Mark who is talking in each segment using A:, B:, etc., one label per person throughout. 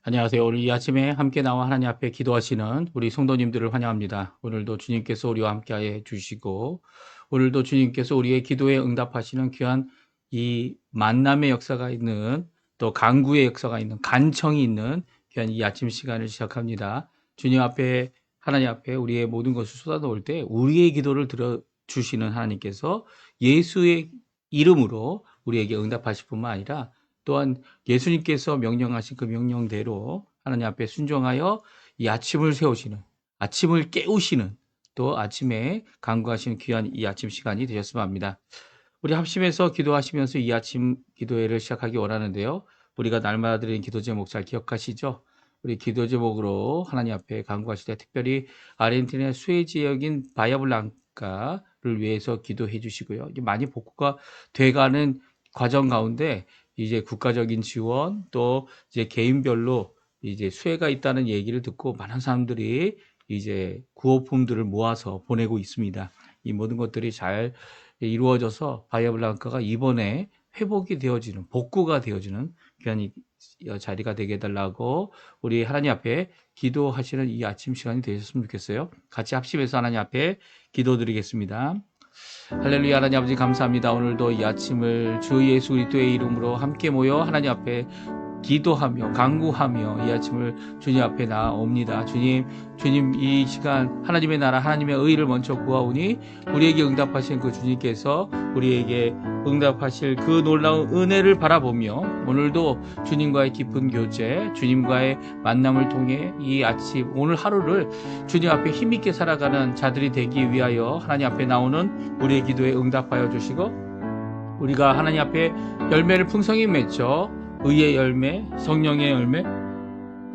A: 안녕하세요. 오늘 이 아침에 함께 나와 하나님 앞에 기도하시는 우리 성도님들을 환영합니다. 오늘도 주님께서 우리와 함께 해 주시고, 오늘도 주님께서 우리의 기도에 응답하시는 귀한 이 만남의 역사가 있는, 또 간구의 역사가 있는, 간청이 있는 귀한 이 아침 시간을 시작합니다. 주님 앞에, 하나님 앞에 우리의 모든 것을 쏟아놓을 때 우리의 기도를 들어주시는 하나님께서 예수의 이름으로 우리에게 응답하실 뿐만 아니라 또한 예수님께서 명령하신 그 명령대로 하나님 앞에 순종하여 이 아침을 세우시는, 아침을 깨우시는, 또 아침에 간구하시는 귀한 이 아침 시간이 되셨으면 합니다. 우리 합심해서 기도하시면서 이 아침 기도회를 시작하기 원하는데요. 우리가 날마다 드리는 기도 제목 잘 기억하시죠? 우리 기도 제목으로 하나님 앞에 간구하실 때 특별히 아르헨티나의 수해 지역인 바야블랑카를 위해서 기도해 주시고요. 이게 많이 복구가 돼가는 과정 가운데 이제 국가적인 지원 또 이제 개인별로 이제 수혜가 있다는 얘기를 듣고 많은 사람들이 이제 구호품들을 모아서 보내고 있습니다. 이 모든 것들이 잘 이루어져서 바이아블랑카가 이번에 회복이 되어지는 복구가 되어지는 귀한 자리가 되게 해달라고 우리 하나님 앞에 기도하시는 이 아침 시간이 되셨으면 좋겠어요. 같이 합심해서 하나님 앞에 기도드리겠습니다. 할렐루야. 하나님 아버지 감사합니다. 오늘도 이 아침을 주 예수 그리스도의 이름으로 함께 모여 하나님 앞에 기도하며 간구하며 이 아침을 주님 앞에 나옵니다. 주님 이 시간 하나님의 나라 하나님의 의를 먼저 구하오니 우리에게 응답하신 그 주님께서 우리에게 응답하실 그 놀라운 은혜를 바라보며 오늘도 주님과의 깊은 교제, 주님과의 만남을 통해 이 아침 오늘 하루를 주님 앞에 힘있게 살아가는 자들이 되기 위하여 하나님 앞에 나오는 우리의 기도에 응답하여 주시고 우리가 하나님 앞에 열매를 풍성히 맺죠. 의의 열매, 성령의 열매,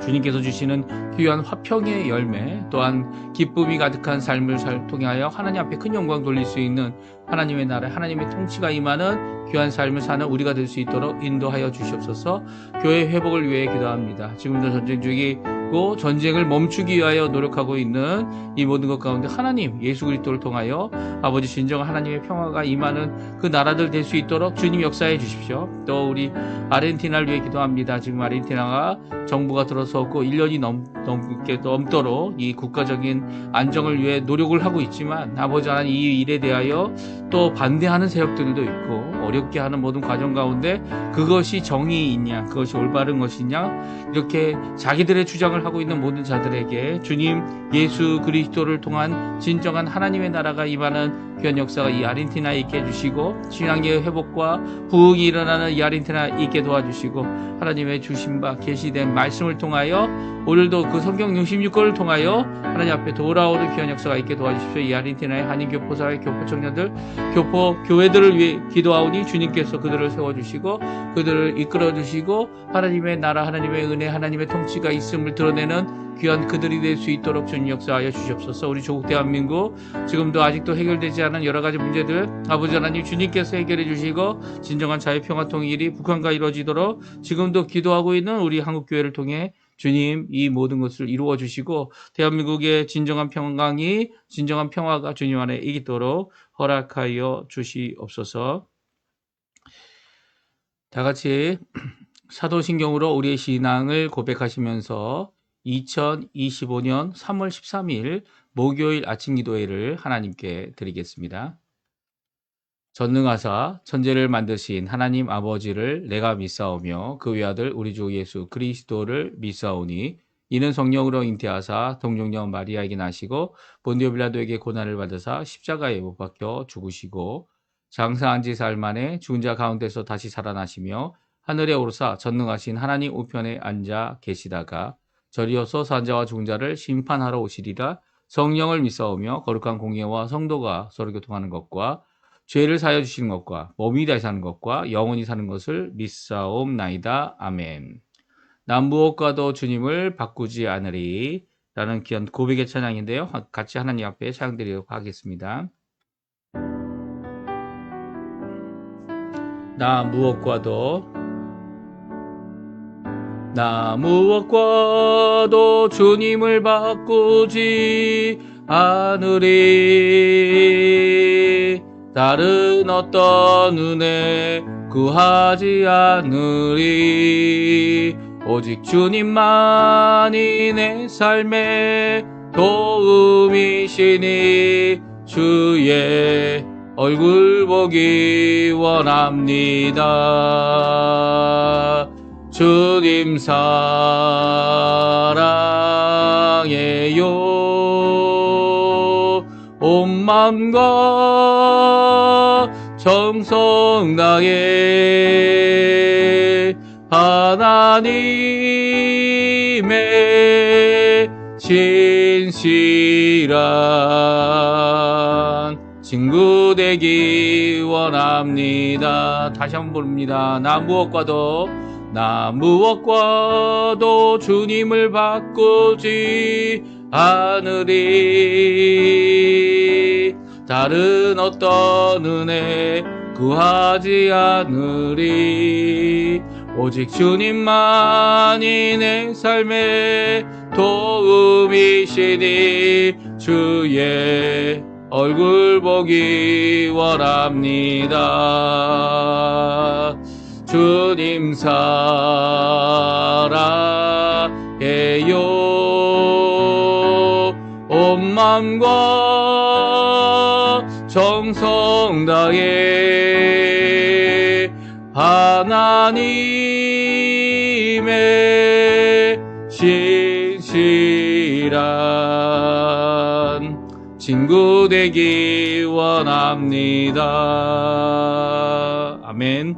A: 주님께서 주시는 귀한 화평의 열매, 또한 기쁨이 가득한 삶을 통하여 하나님 앞에 큰 영광 돌릴 수 있는 하나님의 나라, 하나님의 통치가 임하는 귀한 삶을 사는 우리가 될 수 있도록 인도하여 주시옵소서. 교회 회복을 위해 기도합니다. 지금도 전쟁 중이고 전쟁을 멈추기 위하여 노력하고 있는 이 모든 것 가운데 하나님 예수 그리스도를 통하여 아버지 진정한 하나님의 평화가 임하는 그 나라들 될 수 있도록 주님 역사해 주십시오. 또 우리 아르헨티나를 위해 기도합니다. 지금 아르헨티나가 정부가 들어섰고 1년이 넘도록 이 국가적인 안정을 위해 노력을 하고 있지만 아버지 하나님 이 일에 대하여 또 반대하는 세력들도 있고 어렵게 하는 모든 과정 가운데 그것이 정의이냐 그것이 올바른 것이냐 이렇게 자기들의 주장을 하고 있는 모든 자들에게 주님 예수 그리스도를 통한 진정한 하나님의 나라가 임하는 귀한 역사가 이 아르헨티나에 있게 해주시고 신앙의 회복과 부흥이 일어나는 이 아르헨티나에 있게 도와주시고 하나님의 주신 바 계시된 말씀을 통하여 오늘도 그 성경 66권을 통하여 하나님 앞에 돌아오는 귀한 역사가 있게 도와주십시오. 이 아르헨티나의 한인교포사회 교포 청년들 교포 교회들을 위해 기도하오니 주님께서 그들을 세워주시고 그들을 이끌어주시고 하나님의 나라 하나님의 은혜 하나님의 통치가 있음을 드러내는 귀한 그들이 될 수 있도록 주님 역사하여 주시옵소서. 우리 조국 대한민국 지금도 아직도 해결되지 않은 여러 가지 문제들 아버지 하나님 주님께서 해결해 주시고 진정한 자유평화 통일이 북한과 이루어지도록 지금도 기도하고 있는 우리 한국교회를 통해 주님 이 모든 것을 이루어 주시고 대한민국의 진정한 평강이 진정한 평화가 주님 안에 이기도록 허락하여 주시옵소서. 다 같이 사도신경으로 우리의 신앙을 고백하시면서 2025년 3월 13일 목요일 아침 기도회를 하나님께 드리겠습니다. 전능하사 천지를 만드신 하나님 아버지를 내가 믿사오며 그 외아들 우리 주 예수 그리스도를 믿사오니 이는 성령으로 잉태하사 동정녀 마리아에게 나시고 본디오 빌라도에게 고난을 받으사 십자가에 못 박혀 죽으시고 장사한 지 사흘 만에 죽은 자 가운데서 다시 살아나시며 하늘에 오르사 전능하신 하나님 우편에 앉아 계시다가 저리어서 산자와 죽은 자를 심판하러 오시리라. 성령을 믿사오며 거룩한 공예와 성도가 서로 교통하는 것과 죄를 사하여 주시는 것과 몸이 다시 사는 것과 영원히 사는 것을 믿사옵나이다. 아멘. 난 무엇과도 주님을 바꾸지 않으리 라는 귀한 고백의 찬양인데요. 같이 하나님 앞에 찬양드리도록 하겠습니다. 나 무엇과도 주님을 바꾸지 않으리. 다른 어떤 은혜 구하지 않으리. 오직 주님만이 내 삶의 도움이시니 주의 얼굴 보기 원합니다. 주님 사랑해요. 온 마음과 정성 다해 하나님의 진실한 친구 되기 원합니다. 다시 한번 부릅니다. 나 무엇과도 주님을 바꾸지 않으리. 다른 어떤 은혜 구하지 않으리. 오직 주님만이 내 삶의 도움이시니 주의 얼굴 보기 원합니다. 주님 사랑해요. 온 마음과 정성 다해 하나님의 진실한 친구 되기 원합니다. 아멘.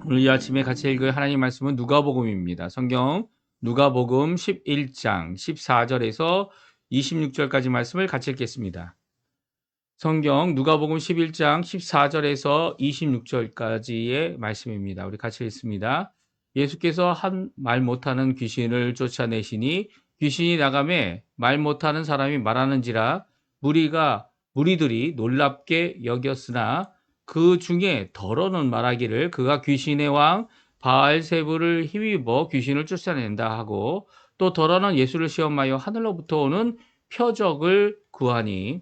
A: 오늘 이 아침에 같이 읽을 하나님 말씀은 누가복음입니다. 성경 누가복음 11장 14절에서 26절까지 말씀을 같이 읽겠습니다. 성경 누가복음 11장 14절에서 26절까지의 말씀입니다. 우리 같이 읽습니다. 예수께서 한 말 못하는 귀신을 쫓아내시니 귀신이 나가매 말 못하는 사람이 말하는지라 무리들이 놀랍게 여겼으나 그 중에 더러는 말하기를 그가 귀신의 왕 바알세불을 힘입어 귀신을 쫓아낸다 하고 또 더러는 예수를 시험하여 하늘로부터 오는 표적을 구하니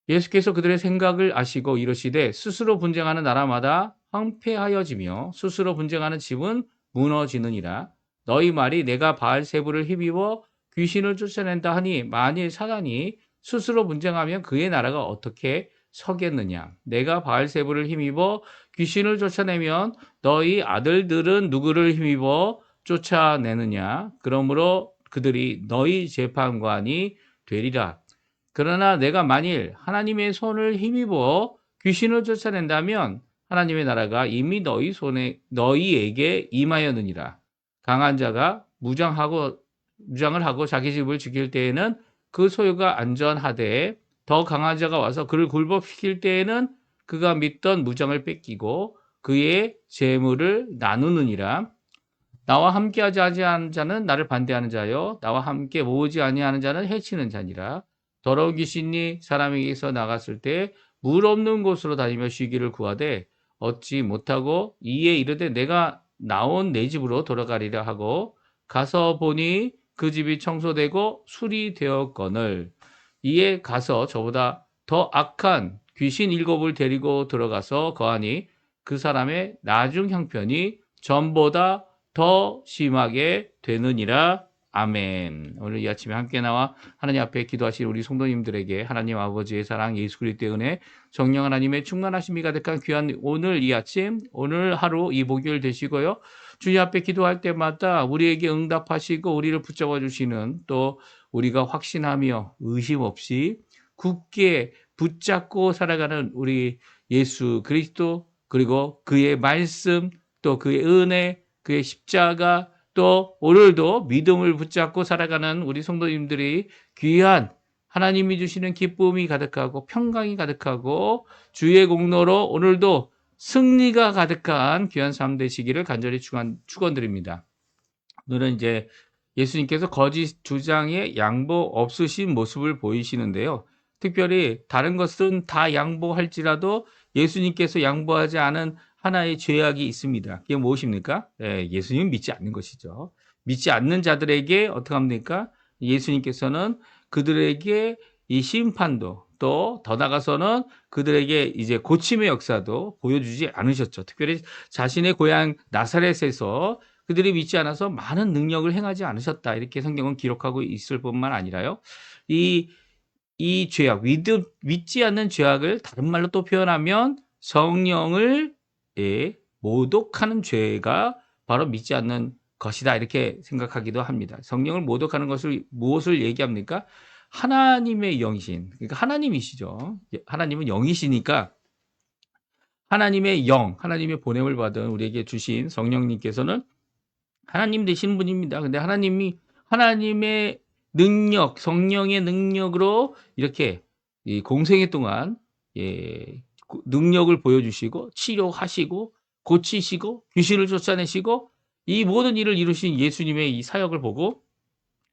A: 예수께서 그들의 생각을 아시고 이르시되 스스로 분쟁하는 나라마다 황폐하여지며 스스로 분쟁하는 집은 무너지느니라. 너희 말이 내가 바알세불을 힘입어 귀신을 쫓아낸다 하니 만일 사단이 스스로 분쟁하면 그의 나라가 어떻게 서겠느냐. 내가 바알세불을 힘입어 귀신을 쫓아내면 너희 아들들은 누구를 힘입어 쫓아내느냐. 그러므로 그들이 너희 재판관이 되리라. 그러나 내가 만일 하나님의 손을 힘입어 귀신을 쫓아낸다면 하나님의 나라가 이미 너희에게 임하였느니라. 강한 자가 무장을 하고 자기 집을 지킬 때에는 그 소유가 안전하되 더 강한 자가 와서 그를 굴복시킬 때에는 그가 믿던 무장을 뺏기고 그의 재물을 나누느니라. 나와 함께하지 아니하는 자는 나를 반대하는 자요 나와 함께 모으지 아니하는 자는 해치는 자니라. 더러운 귀신이 사람에게서 나갔을 때 물 없는 곳으로 다니며 쉬기를 구하되 얻지 못하고 이에 이르되 내가 나온 내 집으로 돌아가리라 하고 가서 보니 그 집이 청소되고 수리되었거늘 이에 가서 저보다 더 악한 귀신 7을 데리고 들어가서 거하니 그 사람의 나중 형편이 전보다 더 심하게 되느니라. 아멘. 오늘 이 아침에 함께 나와 하나님 앞에 기도하신 우리 성도님들에게 하나님 아버지의 사랑, 예수 그리스도의 은혜, 성령 하나님의 충만하심이 가득한 귀한 오늘 이 아침, 오늘 하루 이 목요일 되시고요. 주님 앞에 기도할 때마다 우리에게 응답하시고 우리를 붙잡아 주시는 또 우리가 확신하며 의심 없이 굳게 붙잡고 살아가는 우리 예수 그리스도 그리고 그의 말씀 또 그의 은혜, 그의 십자가 또 오늘도 믿음을 붙잡고 살아가는 우리 성도님들이 귀한 하나님이 주시는 기쁨이 가득하고 평강이 가득하고 주의 공로로 오늘도 승리가 가득한 귀한 삶 되시기를 간절히 축원드립니다. 오늘은 이제 예수님께서 거짓 주장에 양보 없으신 모습을 보이시는데요. 특별히 다른 것은 다 양보할지라도 예수님께서 양보하지 않은 하나의 죄악이 있습니다. 그게 무엇입니까? 예수님 믿지 않는 것이죠. 믿지 않는 자들에게 어떻게 합니까? 예수님께서는 그들에게 이 심판도 또 더 나가서는 그들에게 이제 고침의 역사도 보여주지 않으셨죠. 특별히 자신의 고향 나사렛에서 그들이 믿지 않아서 많은 능력을 행하지 않으셨다. 이렇게 성경은 기록하고 있을 뿐만 아니라요. 이 죄악, 믿지 않는 죄악을 다른 말로 또 표현하면 성령을 모독하는 죄가 바로 믿지 않는 것이다. 이렇게 생각하기도 합니다. 성령을 모독하는 것을 무엇을 얘기합니까? 하나님의 영이신, 그러니까 하나님이시죠. 하나님은 영이시니까 하나님의 영, 하나님의 보냄을 받은 우리에게 주신 성령님께서는 하나님 되시는 분입니다. 근데 하나님의 능력, 성령의 능력으로 이렇게 이 공생애 동안 능력을 보여주시고 치료하시고 고치시고 귀신을 쫓아내시고 이 모든 일을 이루신 예수님의 이 사역을 보고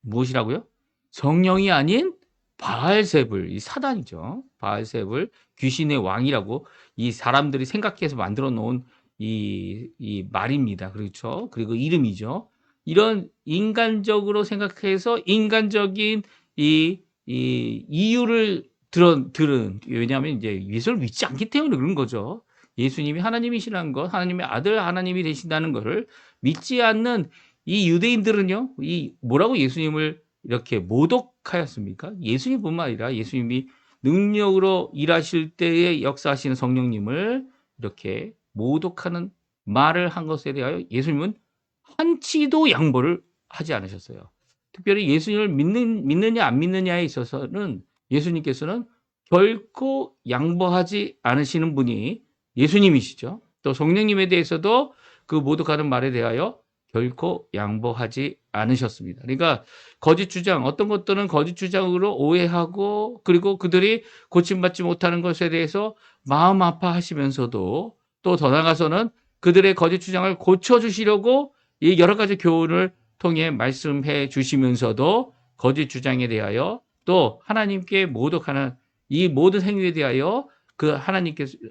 A: 무엇이라고요? 성령이 아닌 바알세불, 이 사단이죠. 바알세불, 귀신의 왕이라고 이 사람들이 생각해서 만들어 놓은 이 말입니다. 그렇죠? 그리고 이름이죠. 이런 인간적으로 생각해서 인간적인 이 이유를 들은, 왜냐하면 이제 예수를 믿지 않기 때문에 그런 거죠. 예수님이 하나님이시라는 것, 하나님의 아들 하나님이 되신다는 것을 믿지 않는 이 유대인들은요, 이 뭐라고 예수님을 이렇게 모독하였습니까? 예수님뿐만 아니라 예수님이 능력으로 일하실 때에 역사하시는 성령님을 이렇게 모독하는 말을 한 것에 대하여 예수님은 한치도 양보를 하지 않으셨어요. 특별히 예수님을 믿느냐 안 믿느냐에 있어서는 예수님께서는 결코 양보하지 않으시는 분이 예수님이시죠. 또 성령님에 대해서도 그 모독하는 말에 대하여 결코 양보하지 않으셨습니다. 그러니까 거짓 주장, 어떤 것들은 거짓 주장으로 오해하고 그리고 그들이 고침받지 못하는 것에 대해서 마음 아파하시면서도 또 더 나아가서는 그들의 거짓 주장을 고쳐주시려고 이 여러 가지 교훈을 통해 말씀해 주시면서도 거짓 주장에 대하여 또 하나님께 모독하는 이 모든 행위에 대하여 그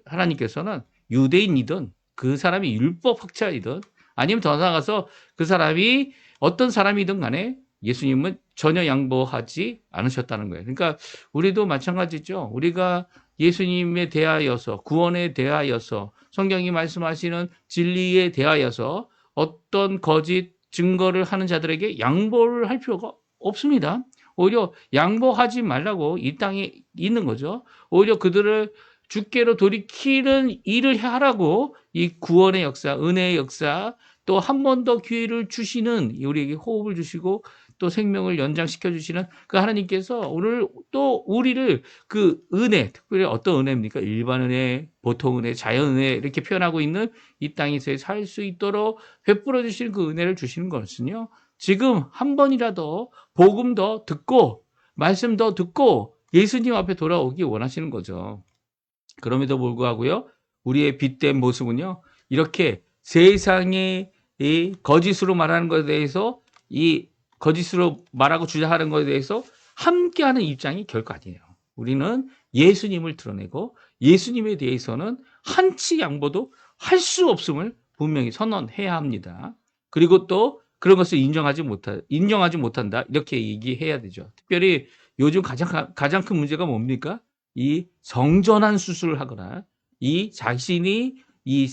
A: 하나님께서는 유대인이든 그 사람이 율법 학자이든 아니면 더 나아가서 그 사람이 어떤 사람이든 간에 예수님은 전혀 양보하지 않으셨다는 거예요. 그러니까 우리도 마찬가지죠. 우리가 예수님에 대하여서 구원에 대하여서 성경이 말씀하시는 진리에 대하여서 어떤 거짓 증거를 하는 자들에게 양보를 할 필요가 없습니다. 오히려 양보하지 말라고 이 땅에 있는 거죠. 오히려 그들을 주께로 돌이키는 일을 하라고 이 구원의 역사, 은혜의 역사, 또 한 번 더 기회를 주시는 우리에게 호흡을 주시고 또 생명을 연장시켜 주시는 그 하나님께서 오늘 또 우리를 그 은혜, 특별히 어떤 은혜입니까? 일반 은혜, 보통 은혜, 자연 은혜 이렇게 표현하고 있는 이 땅에서 살 수 있도록 베풀어 주시는 그 은혜를 주시는 것은요. 지금 한 번이라도 복음 더 듣고 말씀 더 듣고 예수님 앞에 돌아오기 원하시는 거죠. 그럼에도 불구하고요. 우리의 빛된 모습은요. 이렇게 세상의 이 거짓으로 말하는 것에 대해서 이 거짓으로 말하고 주장하는 것에 대해서 함께하는 입장이 결코 아니에요. 우리는 예수님을 드러내고 예수님에 대해서는 한치 양보도 할 수 없음을 분명히 선언해야 합니다. 그리고 또 그런 것을 인정하지 못한다. 이렇게 얘기해야 되죠. 특별히 요즘 가장 큰 문제가 뭡니까? 이 성전환 수술을 하거나 이 자신이 이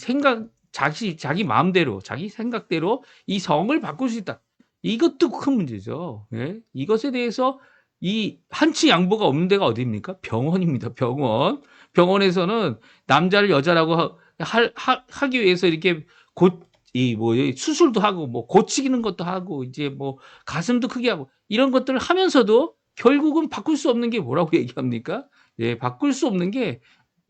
A: 자기 마음대로, 자기 생각대로 이 성을 바꿀 수 있다. 이것도 큰 문제죠. 예? 이것에 대해서 이 한치 양보가 없는 데가 어디입니까? 병원입니다. 병원. 병원에서는 남자를 여자라고 하기 위해서 이렇게 수술도 하고, 뭐, 고치기는 것도 하고, 이제 뭐, 가슴도 크게 하고, 이런 것들을 하면서도 결국은 바꿀 수 없는 게 뭐라고 얘기합니까? 예, 바꿀 수 없는 게,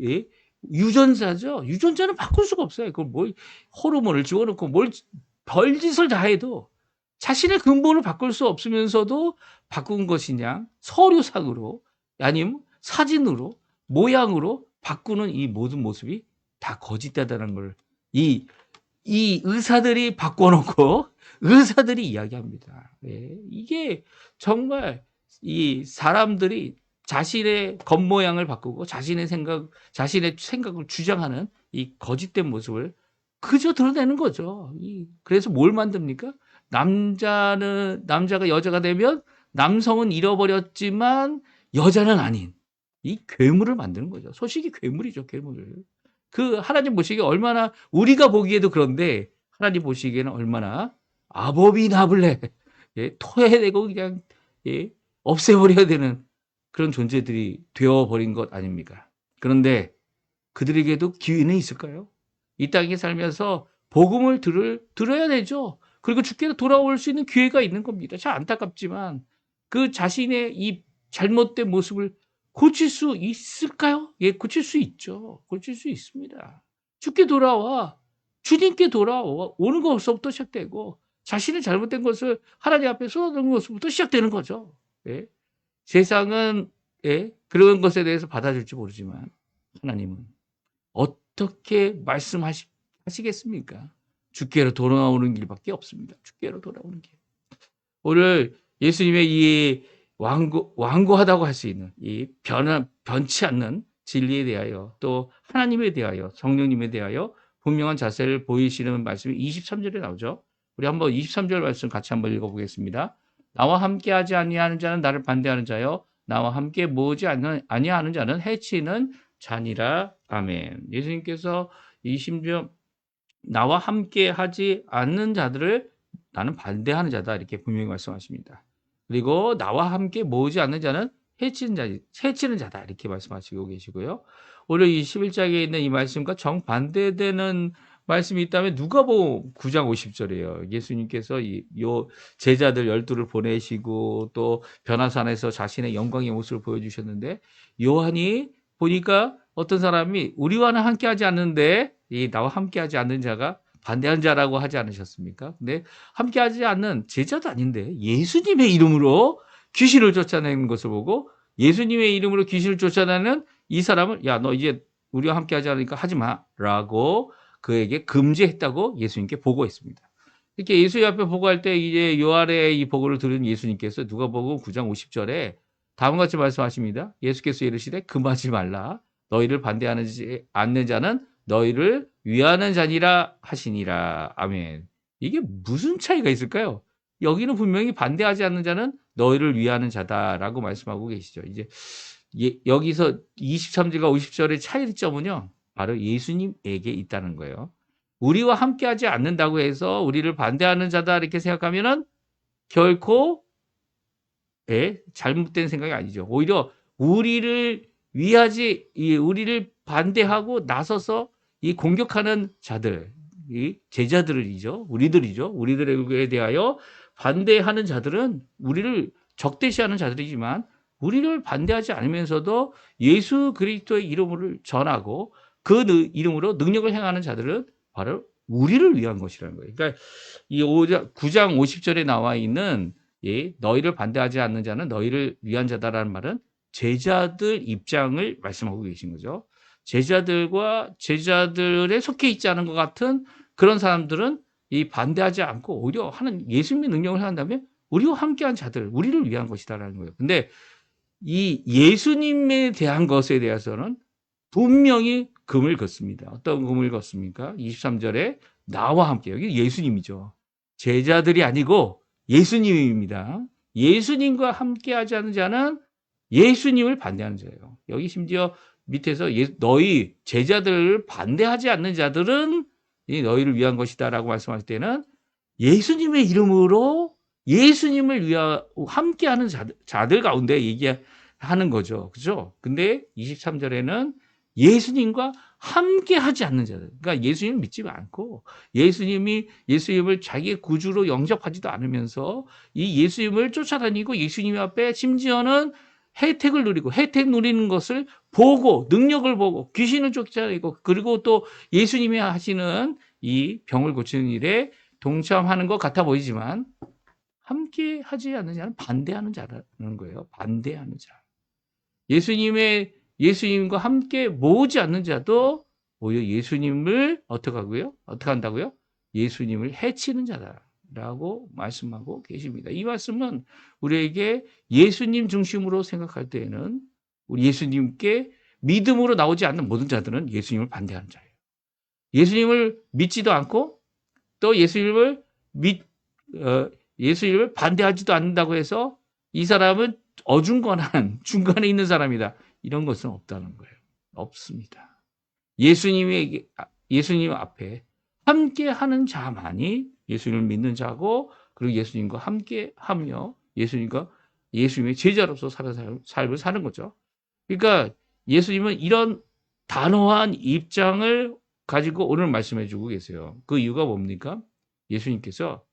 A: 예, 유전자죠. 유전자는 바꿀 수가 없어요. 그걸 호르몬을 집어넣고 별짓을 다 해도 자신의 근본을 바꿀 수 없으면서도 바꾼 것이냐, 서류상으로, 아니면 사진으로, 모양으로 바꾸는 이 모든 모습이 다 거짓되다는 걸, 이 의사들이 바꿔놓고 의사들이 이야기합니다. 예, 이게 정말 이 사람들이 자신의 겉모양을 바꾸고 자신의 생각을 주장하는 이 거짓된 모습을 그저 드러내는 거죠. 그래서 뭘 만듭니까? 남자가 여자가 되면 남성은 잃어버렸지만 여자는 아닌 이 괴물을 만드는 거죠. 소식이 괴물이죠, 괴물. 그 하나님 보시기에 얼마나 우리가 보기에도 그런데 하나님 보시기에는 얼마나 아보미나블레, 예, 토해내고 그냥 예, 없애버려야 되는 그런 존재들이 되어버린 것 아닙니까? 그런데 그들에게도 기회는 있을까요? 이 땅에 살면서 복음을 들어야 되죠. 그리고 주께로 돌아올 수 있는 기회가 있는 겁니다. 참 안타깝지만 그 자신의 이 잘못된 모습을 고칠 수 있을까요? 예, 고칠 수 있죠. 고칠 수 있습니다. 주께 돌아와. 주님께 돌아오는 것부터 시작되고 자신의 잘못된 것을 하나님 앞에 쏟아놓는 것부터 시작되는 거죠. 예. 세상은 예, 그런 것에 대해서 받아줄지 모르지만 하나님은 어떻게 말씀하시겠습니까? 주께로 돌아오는 길밖에 없습니다. 주께로 돌아오는 길. 오늘 예수님의 이 완고하다고 할 수 있는 이 변치 않는 진리에 대하여 또 하나님에 대하여 성령님에 대하여 분명한 자세를 보이시는 말씀이 23절에 나오죠. 우리 한번 23절 말씀 같이 한번 읽어보겠습니다. 나와 함께하지 아니하는 자는 나를 반대하는 자요 나와 함께 모으지 아니하는 자는 해치는 자니라. 아멘. 예수님께서 이 심지어 나와 함께하지 않는 자들을 나는 반대하는 자다 이렇게 분명히 말씀하십니다. 그리고 나와 함께 모으지 않는 자는 해치는 자다 이렇게 말씀하시고 계시고요. 오늘 이 11장에 있는 이 말씀과 정반대되는 말씀이 있다면 누가복음 9장 50절이에요. 예수님께서 요 제자들 12를 보내시고 또 변화산에서 자신의 영광의 모습을 보여주셨는데 요한이 보니까 어떤 사람이 우리와는 함께하지 않는데 이 나와 함께하지 않는 자가 반대한 자라고 하지 않으셨습니까? 근데 함께하지 않는 제자도 아닌데 예수님의 이름으로 귀신을 쫓아내는 것을 보고 예수님의 이름으로 귀신을 쫓아내는 이 사람을 야, 너 이제 우리와 함께하지 않으니까 하지 마라고 그에게 금지했다고 예수님께 보고했습니다. 이렇게 예수님 앞에 보고할 때 이제 요한의 이 보고를 들은 예수님께서 누가복음 9장 50절에 다음과 같이 말씀하십니다. 예수께서 이르시되 금하지 말라. 너희를 반대하지 않는 자는 너희를 위하는 자니라 하시니라. 아멘. 이게 무슨 차이가 있을까요? 여기는 분명히 반대하지 않는 자는 너희를 위하는 자다라고 말씀하고 계시죠. 이제 여기서 23절과 50절의 차이점은요. 바로 예수님에게 있다는 거예요. 우리와 함께하지 않는다고 해서 우리를 반대하는 자다 이렇게 생각하면은 결코 잘못된 생각이 아니죠. 오히려 우리를 우리를 반대하고 나서서 이 공격하는 자들, 이 제자들이죠. 우리들에 대하여 반대하는 자들은 우리를 적대시하는 자들이지만 우리를 반대하지 않으면서도 예수 그리스도의 이름을 전하고 그 이름으로 능력을 행하는 자들은 바로 우리를 위한 것이라는 거예요. 그러니까 이 9장 50절에 나와 있는 너희를 반대하지 않는 자는 너희를 위한 자다라는 말은 제자들 입장을 말씀하고 계신 거죠. 제자들에 속해 있지 않은 것 같은 그런 사람들은 이 반대하지 않고 오히려 하는 예수님의 능력을 한다면 우리와 함께한 자들, 우리를 위한 것이다라는 거예요. 근데 이 예수님에 대한 것에 대해서는 분명히 금을 걷습니다. 어떤 금을 걷습니까? 23절에 나와 함께, 여기 예수님이죠. 제자들이 아니고 예수님입니다. 예수님과 함께하지 않는 자는 예수님을 반대하는 자예요. 여기 심지어 밑에서 너희 제자들을 반대하지 않는 자들은 너희를 위한 것이다라고 말씀하실 때는 예수님의 이름으로 예수님을 함께하는 자들 가운데 얘기하는 거죠. 그죠? 근데 23절에는 예수님과 함께하지 않는 자들. 그러니까 예수님을 믿지 않고 예수님을 자기의 구주로 영접하지도 않으면서 이 예수님을 쫓아다니고 예수님 앞에 심지어는 혜택을 누리고 혜택 누리는 것을 보고 능력을 보고 귀신을 쫓아내고 그리고 또 예수님이 하시는 이 병을 고치는 일에 동참하는 것 같아 보이지만 함께 하지 않는 자는 반대하는 자라는 거예요. 반대하는 자. 예수님과 함께 모으지 않는 자도 오히려 예수님을 어떻게 한다고요? 예수님을 해치는 자다라고 말씀하고 계십니다. 이 말씀은 우리에게 예수님 중심으로 생각할 때에는 우리 예수님께 믿음으로 나오지 않는 모든 자들은 예수님을 반대하는 자예요. 예수님을 믿지도 않고 또 예수님을 반대하지도 않는다고 해서 이 사람은 어중간한 중간에 있는 사람이다. 이런 것은 없다는 거예요. 없습니다. 예수님 앞에 함께 하는 자만이 예수님을 믿는 자고, 그리고 예수님과 함께 하며 예수님의 제자로서 사는 삶을 사는 거죠. 그러니까 예수님은 이런 단호한 입장을 가지고 오늘 말씀해 주고 계세요. 그 이유가 뭡니까? 예수님께서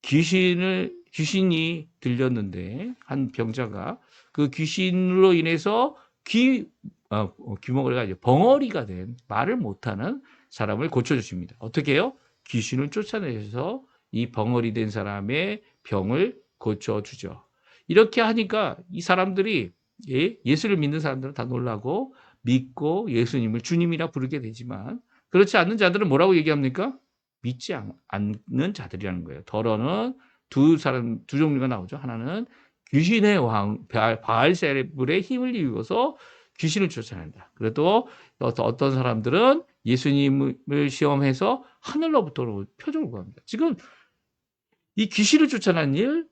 A: 귀신이 들렸는데, 한 병자가 그 귀신으로 인해서 귀머거리가 아니라 벙어리가 된, 말을 못하는 사람을 고쳐주십니다. 어떻게 해요? 귀신을 쫓아내셔서 이 벙어리 된 사람의 병을 고쳐주죠. 이렇게 하니까 이 사람들이, 예수를 믿는 사람들은 다 놀라고 믿고 예수님을 주님이라 부르게 되지만, 그렇지 않는 자들은 뭐라고 얘기합니까? 믿지 않는 자들이라는 거예요. 더러는 두 종류가 나오죠. 하나는 귀신의 왕 바알세불의 힘을 입어서 귀신을 쫓아낸다. 그래도 어떤 사람들은 예수님을 시험해서 하늘로부터 표적을 구합니다. 지금 이 귀신을 쫓아낸 일,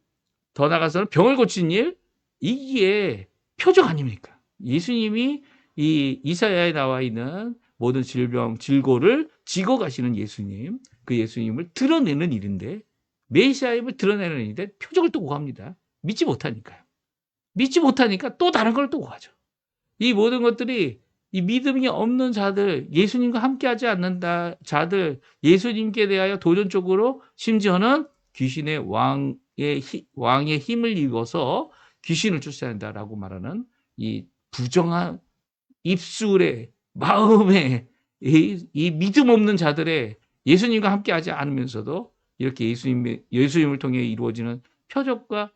A: 더 나아가서는 병을 고친 일, 이게 표적 아닙니까? 예수님이 이 이사야에 나와 있는 모든 질병, 질고를 지고 가시는 예수님, 그 예수님을 드러내는 일인데, 메시아임을 드러내는 일인데 표적을 또 구합니다. 믿지 못하니까요. 믿지 못하니까 또 다른 걸 또 구하죠. 이 모든 것들이 이 믿음이 없는 자들, 예수님과 함께하지 않는다 자들, 예수님께 대하여 도전적으로 심지어는 귀신의 왕의 힘을 입어서 귀신을 쫓아낸다라고 말하는 이 부정한 입술에, 마음에, 이 믿음 없는 자들의, 예수님과 함께하지 않으면서도 이렇게 예수님을 통해 이루어지는 표적과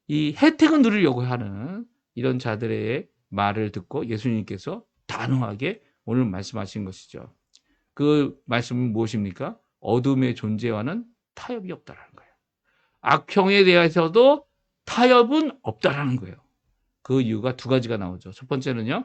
A: 이 혜택을 누리려고 하는 이런 자들의 말을 듣고 예수님께서 단호하게 오늘 말씀하신 것이죠. 그 말씀은 무엇입니까? 어둠의 존재와는 타협이 없다라는 거예요. 악형에 대해서도 타협은 없다라는 거예요. 그 이유가 두 가지가 나오죠. 첫 번째는요.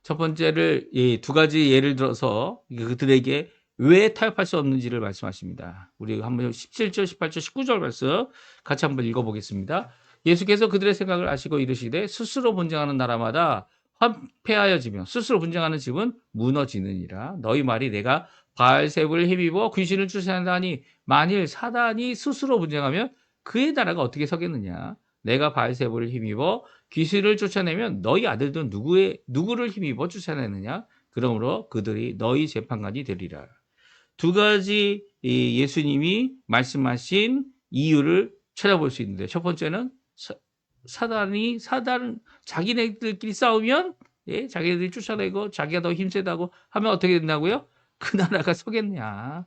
A: 첫 번째를 이 두 가지 예를 들어서 그들에게 왜 타협할 수 없는지를 말씀하십니다. 우리 한번 17절, 18절, 19절 말씀 같이 한번 읽어보겠습니다. 예수께서 그들의 생각을 아시고 이르시되 스스로 분쟁하는 나라마다 황폐하여지며 스스로 분쟁하는 집은 무너지느니라. 너희 말이 내가 바알세불을 힘입어 귀신을 쫓아낸다니, 만일 사단이 스스로 분쟁하면 그의 나라가 어떻게 서겠느냐. 내가 바알세불을 힘입어 귀신을 쫓아내면 너희 아들들은 누구를 힘입어 쫓아내느냐. 그러므로 그들이 너희 재판관이 되리라. 두 가지 예수님이 말씀하신 이유를 찾아볼 수 있는데, 첫 번째는 사단 자기네들끼리 싸우면, 자기네들이 쫓아내고 자기가 더 힘세다고 하면 어떻게 된다고요? 그 나라가 서겠냐.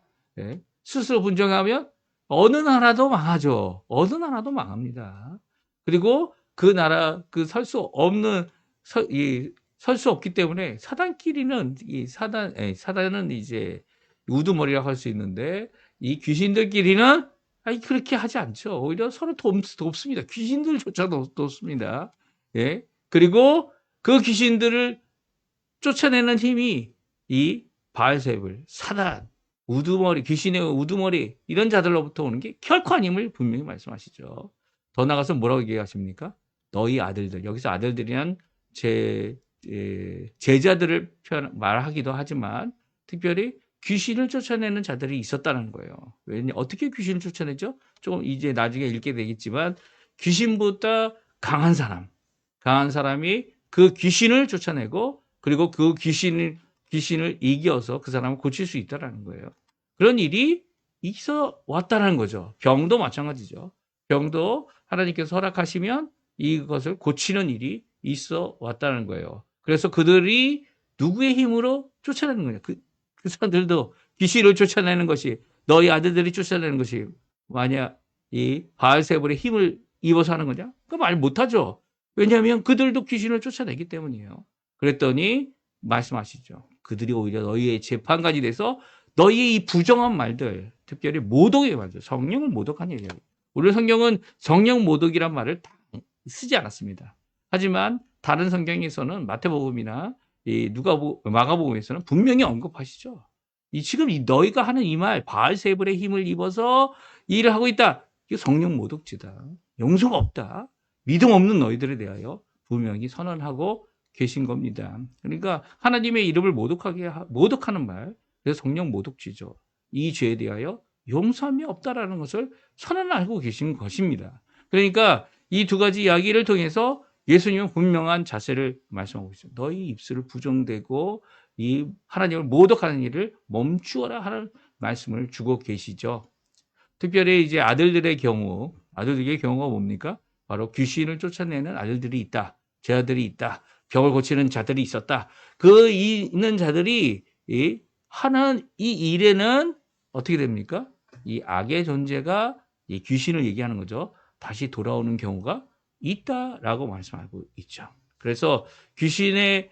A: 스스로 분쟁하면 어느 나라도 망하죠. 어느 나라도 망합니다. 그리고 그 나라 설 수 없기 때문에 사단끼리는 사단은 이제 우두머리라고 할 수 있는데, 이 귀신들끼리는 그렇게 하지 않죠. 오히려 서로 돕습니다. 귀신들조차 돕습니다. 그리고 그 귀신들을 쫓아내는 힘이 이 바알세불, 사단, 귀신의 우두머리 이런 자들로부터 오는 게 결코 아님을 분명히 말씀하시죠. 더 나가서 뭐라고 얘기하십니까? 너희 아들들. 여기서 아들들이란 제자들을 말하기도 하지만, 특별히 귀신을 쫓아내는 자들이 있었다는 거예요. 어떻게 귀신을 쫓아내죠? 조금 이제 나중에 읽게 되겠지만, 귀신보다 강한 사람이 그 귀신을 쫓아내고, 그리고 그 귀신을 이겨서 그 사람을 고칠 수 있다는 거예요. 그런 일이 있어 왔다는 거죠. 병도 마찬가지죠. 병도 하나님께서 허락하시면 이것을 고치는 일이 있어 왔다는 거예요. 그래서 그들이 누구의 힘으로 쫓아내는 거냐. 그 사람들도 귀신을 쫓아내는 것이, 너희 아들들이 쫓아내는 것이 만약 이 바알세불의 힘을 입어서 하는 거냐? 그 말 못하죠. 왜냐하면 그들도 귀신을 쫓아내기 때문이에요. 그랬더니 말씀하시죠. 그들이 오히려 너희의 재판관이 돼서 너희의 이 부정한 말들, 특별히 모독의 말들, 성령을 모독한 얘기예요. 우리 성경은 성령 모독이란 말을 다 쓰지 않았습니다. 하지만 다른 성경에서는 마태복음이나 마가복음에서는 분명히 언급하시죠. 지금 너희가 하는 이 말, 바알세불의 힘을 입어서 일을 하고 있다. 이게 성령 모독죄다. 용서가 없다. 믿음 없는 너희들에 대하여 분명히 선언하고 계신 겁니다. 그러니까 하나님의 이름을 모독하는 말. 그래서 성령 모독죄죠. 이 죄에 대하여 용서함이 없다라는 것을 선언하고 계신 것입니다. 그러니까 이 두 가지 이야기를 통해서 예수님은 분명한 자세를 말씀하고 있어요. 너희 입술을 부정되고 이 하나님을 모독하는 일을 멈추어라 하는 말씀을 주고 계시죠. 특별히 이제 아들들의 경우가 뭡니까? 바로 귀신을 쫓아내는 아들들이 있다. 제자들이 있다. 병을 고치는 자들이 있었다. 그 있는 자들이 하는 이 일에는 어떻게 됩니까? 이 악의 존재가 이 귀신을 얘기하는 거죠. 다시 돌아오는 경우가 있다라고 말씀하고 있죠. 그래서 귀신을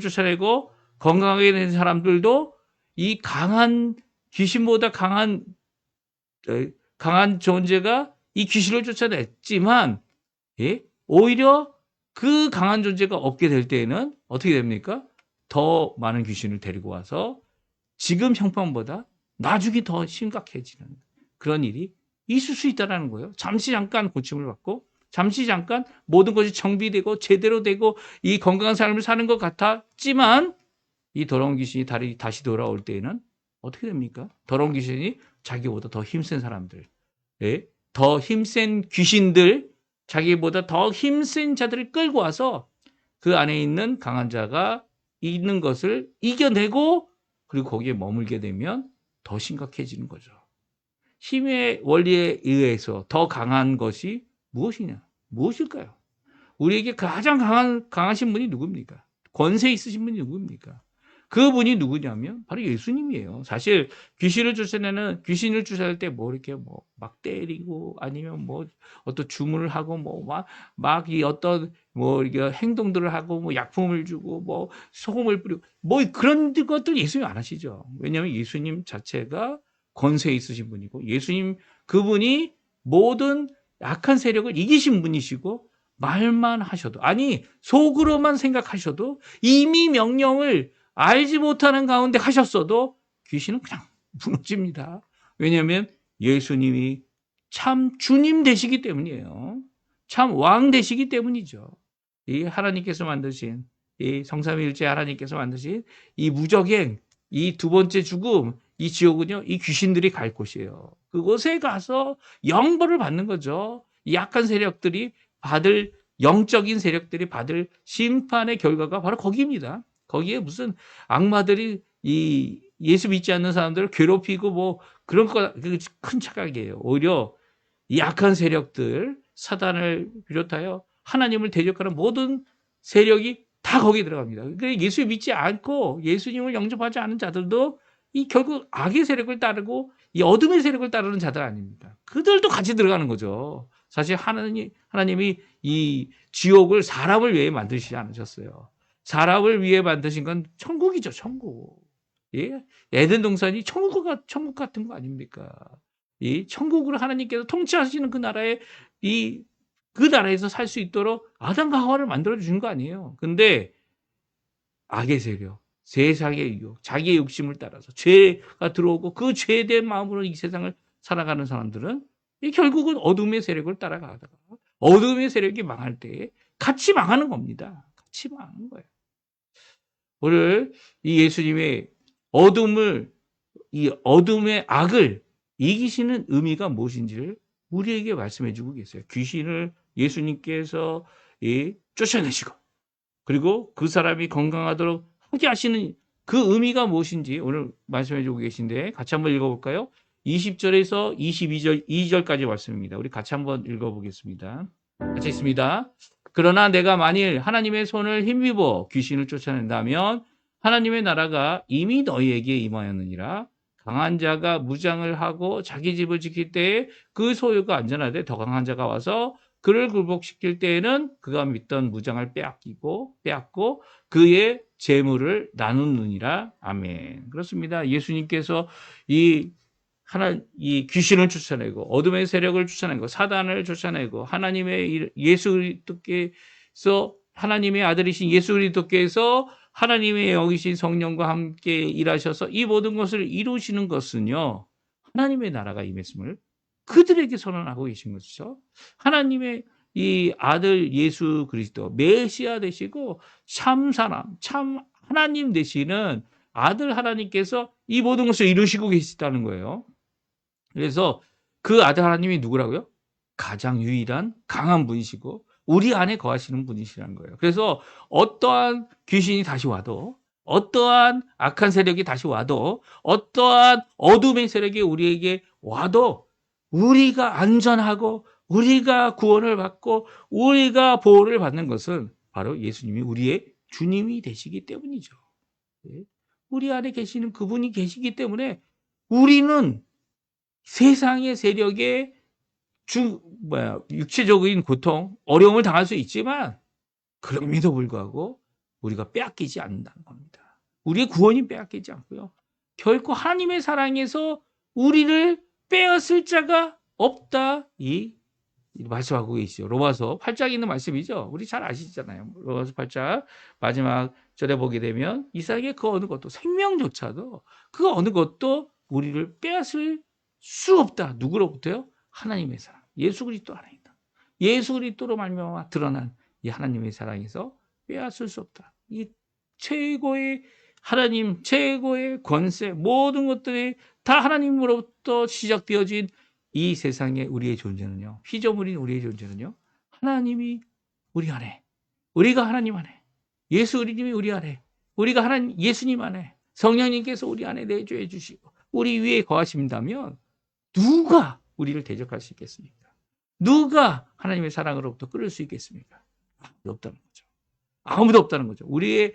A: 쫓아내고 건강하게 된 사람들도 이 귀신보다 강한 존재가 이 귀신을 쫓아냈지만, 오히려 그 강한 존재가 없게 될 때에는 어떻게 됩니까? 더 많은 귀신을 데리고 와서 지금 형편보다 나중에 더 심각해지는 그런 일이 있을 수 있다는 거예요. 잠시 잠깐 고침을 받고, 잠시 잠깐 모든 것이 정비되고 제대로 되고 이 건강한 삶을 사는 것 같았지만, 이 더러운 귀신이 다시 돌아올 때에는 어떻게 됩니까? 더러운 귀신이 자기보다 더 힘센 사람들, 더 힘센 귀신들, 자기보다 더 힘센 자들을 끌고 와서 그 안에 있는 강한 자가 있는 것을 이겨내고, 그리고 거기에 머물게 되면 더 심각해지는 거죠. 힘의 원리에 의해서 더 강한 것이 무엇일까요? 우리에게 가장 강하신 분이 누굽니까? 권세 있으신 분이 누굽니까? 그분이 누구냐면 바로 예수님이에요. 사실 귀신을 쫓아낼 때 이렇게 막 때리고 아니면 어떤 주문을 하고 막 이 어떤 이게 행동들을 하고 약품을 주고 소금을 뿌리고 그런 것들 예수님 안 하시죠. 왜냐하면 예수님 자체가 권세 있으신 분이고, 그분이 모든 악한 세력을 이기신 분이시고, 말만 하셔도, 아니 속으로만 생각하셔도 이미 명령을 알지 못하는 가운데 하셨어도 귀신은 그냥 무너집니다. 왜냐하면 예수님이 참 주님 되시기 때문이에요. 참 왕 되시기 때문이죠. 이 하나님께서 만드신, 이 성삼위일체 하나님께서 만드신 이 무적행, 이 두 번째 죽음, 이 지옥은요, 이 귀신들이 갈 곳이에요. 그곳에 가서 영벌을 받는 거죠. 이 약한 세력들이 영적인 세력들이 받을 심판의 결과가 바로 거기입니다. 거기에 무슨 악마들이 이 예수 믿지 않는 사람들을 괴롭히고 그런 거 큰 착각이에요. 오히려 이 약한 세력들, 사단을 비롯하여 하나님을 대적하는 모든 세력이 다 거기에 들어갑니다. 그러니까 예수 믿지 않고 예수님을 영접하지 않은 자들도 이 결국 악의 세력을 따르고 이 어둠의 세력을 따르는 자들 아닙니까? 그들도 같이 들어가는 거죠. 사실 하나님이 이 지옥을 사람을 위해 만드시지 않으셨어요. 사람을 위해 만드신 건 천국이죠, 천국. 예? 에덴 동산이 천국 같은 거 아닙니까? 이 천국으로 하나님께서 통치하시는 그 나라에서 살 수 있도록 아담과 하와를 만들어 주신 거 아니에요. 근데 악의 세력, 세상의 유혹, 자기의 욕심을 따라서 죄가 들어오고 그 죄된 마음으로 이 세상을 살아가는 사람들은 결국은 어둠의 세력을 따라가다가 어둠의 세력이 망할 때 같이 망하는 겁니다. 같이 망하는 거예요. 오늘 이 예수님의 이 어둠의 악을 이기시는 의미가 무엇인지를 우리에게 말씀해 주고 계세요. 귀신을 예수님께서 쫓아내시고, 그리고 그 사람이 건강하도록 하게 하시는 그 의미가 무엇인지 오늘 말씀해 주고 계신데, 같이 한번 읽어볼까요? 20절에서 22절까지 말씀입니다. 우리 같이 한번 읽어보겠습니다. 같이 있습니다. 그러나 내가 만일 하나님의 손을 힘입어 귀신을 쫓아낸다면 하나님의 나라가 이미 너희에게 임하였느니라. 강한 자가 무장을 하고 자기 집을 지킬 때에 그 소유가 안전하되 더 강한 자가 와서 그를 굴복시킬 때에는 그가 믿던 무장을 빼앗고 그의 재물을 나누느니라. 아멘. 그렇습니다. 예수님께서 이 귀신을 쫓아내고 어둠의 세력을 쫓아내고 사단을 쫓아내고 하나님의 아들이신 예수 그리스도께서 하나님의 영이신 성령과 함께 일하셔서 이 모든 것을 이루시는 것은요, 하나님의 나라가 임했음을 그들에게 선언하고 계신 것이죠. 하나님의 이 아들 예수 그리스도 메시아 되시고 참 사람, 참 하나님 되시는 아들 하나님께서 이 모든 것을 이루시고 계시다는 거예요. 그래서 그 아들 하나님이 누구라고요? 가장 유일한 강한 분이시고 우리 안에 거하시는 분이시라는 거예요. 그래서 어떠한 귀신이 다시 와도, 어떠한 악한 세력이 다시 와도, 어떠한 어둠의 세력이 우리에게 와도 우리가 안전하고 우리가 구원을 받고 우리가 보호를 받는 것은 바로 예수님이 우리의 주님이 되시기 때문이죠. 우리 안에 계시는 그분이 계시기 때문에 우리는 세상의 세력에 육체적인 고통, 어려움을 당할 수 있지만 그럼에도 불구하고 우리가 빼앗기지 않는다는 겁니다. 우리의 구원이 빼앗기지 않고요. 결코 하나님의 사랑에서 우리를 빼앗을 자가 없다. 이 말씀하고 계시죠. 로마서 8장에 있는 말씀이죠. 우리 잘 아시잖아요. 로마서 8장 마지막 절에 보게 되면 이 세상의 그 어느 것도 생명조차도 그 어느 것도 우리를 빼앗을 수 없다. 누구로부터요? 하나님의 사랑. 예수 그리스도 안에있다. 예수 그리스도로 말미암아 드러난 이 하나님의 사랑에서 빼앗을 수 없다. 이 최고의 하나님, 최고의 권세, 모든 것들이 다 하나님으로부터 시작되어진 이 세상에 우리의 존재는요, 피조물인 우리의 존재는요, 하나님이 우리 안에, 우리가 하나님 안에, 예수 그리스도님이 우리 안에, 우리가 하나님 예수님 안에, 성령님께서 우리 안에 내주해 주시고 우리 위에 거하신다면 누가 우리를 대적할 수 있겠습니까? 누가 하나님의 사랑으로부터 끌을 수 있겠습니까? 아무도 없다는 거죠. 아무도 없다는 거죠. 우리의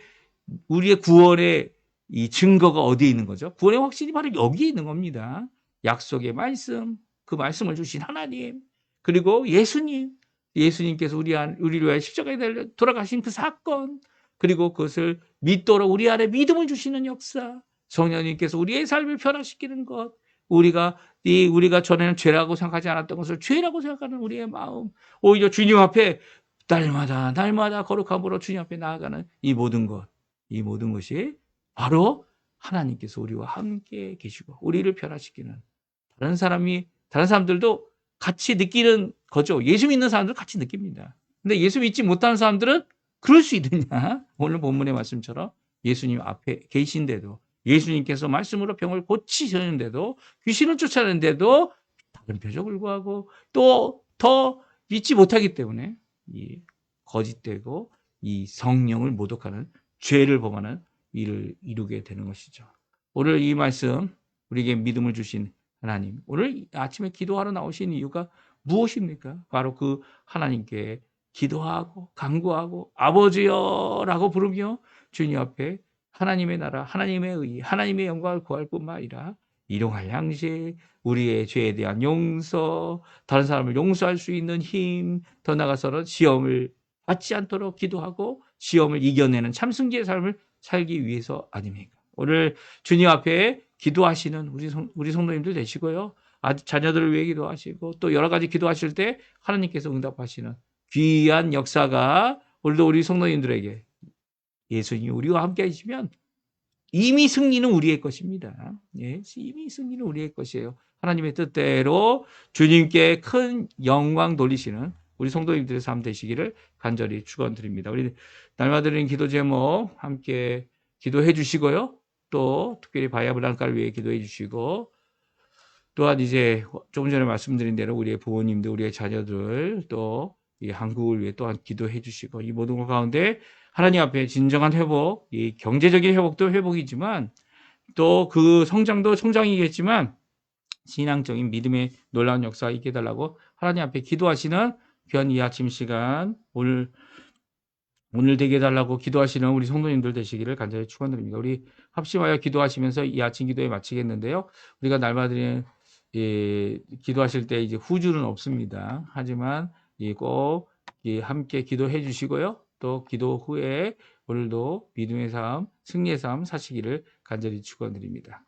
A: 구원의 이 증거가 어디에 있는 거죠? 구원의 확신이 바로 여기에 있는 겁니다. 약속의 말씀, 그 말씀을 주신 하나님, 그리고 예수님께서 우리를 위하여 십자가에 달려 돌아가신 그 사건, 그리고 그것을 믿도록 우리 안에 믿음을 주시는 역사, 성령님께서 우리의 삶을 변화시키는 것, 우리가 전에는 죄라고 생각하지 않았던 것을 죄라고 생각하는 우리의 마음, 오히려 주님 앞에 날마다 거룩함으로 주님 앞에 나아가는 이 모든 것이 바로 하나님께서 우리와 함께 계시고 우리를 변화시키는, 다른 사람들도 같이 느끼는 거죠. 예수 믿는 사람들은 같이 느낍니다. 근데 예수 믿지 못하는 사람들은 그럴 수 있느냐? 오늘 본문의 말씀처럼 예수님 앞에 계신데도, 예수님께서 말씀으로 병을 고치셨는데도, 귀신을 쫓아내는데도 다른 표적을 구하고 또 더 믿지 못하기 때문에 이 거짓되고 이 성령을 모독하는 죄를 범하는 일을 이루게 되는 것이죠. 오늘 이 말씀, 우리에게 믿음을 주신 하나님, 오늘 아침에 기도하러 나오신 이유가 무엇입니까? 바로 그 하나님께 기도하고 간구하고 아버지여라고 부르며 주님 앞에 하나님의 나라, 하나님의 의, 하나님의 영광을 구할 뿐만 아니라 일용할 양식, 우리의 죄에 대한 용서, 다른 사람을 용서할 수 있는 힘, 더 나아가서는 시험을 받지 않도록 기도하고 시험을 이겨내는 참승기의 삶을 살기 위해서 아닙니까? 오늘 주님 앞에 기도하시는 우리 성도님들 되시고요. 자녀들을 위해 기도하시고 또 여러 가지 기도하실 때 하나님께서 응답하시는 귀한 역사가 오늘도 우리 성도님들에게, 예수님이 우리와 함께 하시면 이미 승리는 우리의 것입니다. 예, 이미 승리는 우리의 것이에요. 하나님의 뜻대로 주님께 큰 영광 돌리시는 우리 성도님들의 삶 되시기를 간절히 축원드립니다. 우리 날마다 드리는 기도 제목 함께 기도해 주시고요. 또 특별히 바야블랑카를 위해 기도해 주시고, 또한 이제 조금 전에 말씀드린 대로 우리의 부모님들, 우리의 자녀들, 또 이 한국을 위해 또한 기도해 주시고, 이 모든 것 가운데 하나님 앞에 진정한 회복, 이 경제적인 회복도 회복이지만 또 그 성장도 성장이겠지만 신앙적인 믿음의 놀라운 역사가 있게 해달라고 하나님 앞에 기도하시는 귀한 이 아침 시간, 오늘 되게 해달라고 기도하시는 우리 성도님들 되시기를 간절히 축원드립니다. 우리 합심하여 기도하시면서 이 아침 기도에 마치겠는데요. 우리가 날마다 기도하실 때 이제 후주는 없습니다. 하지만 꼭 함께 기도해 주시고요. 또 기도 후에 오늘도 믿음의 삶, 승리의 삶 사시기를 간절히 축원드립니다.